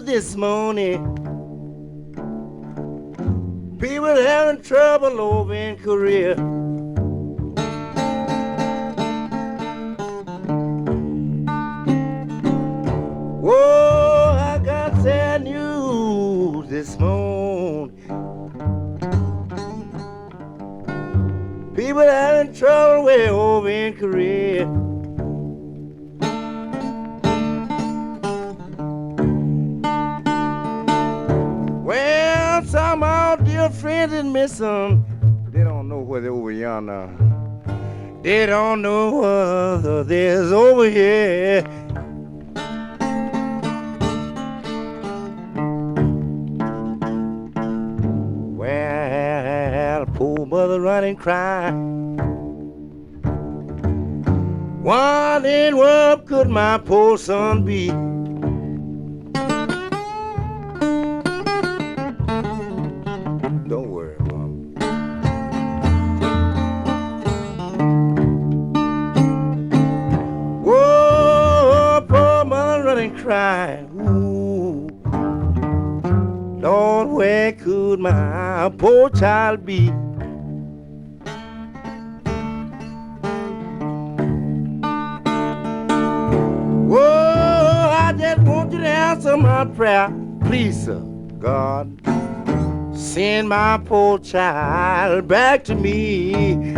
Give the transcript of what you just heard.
this morning. People having trouble over in Korea. Whoa, I got sad news this morning. People having trouble way over in Korea. Well, some of our dear friends is missing. They don't know where they're over yonder. They don't know whether there's over here. Well, poor mother running crying. What in world could my poor son be? Don't worry, Mom. Whoa, poor mother running crying. Ooh. Lord, where could my poor child be? Whoa, I just want you to answer my prayer. Please, sir, God, send my poor child back to me.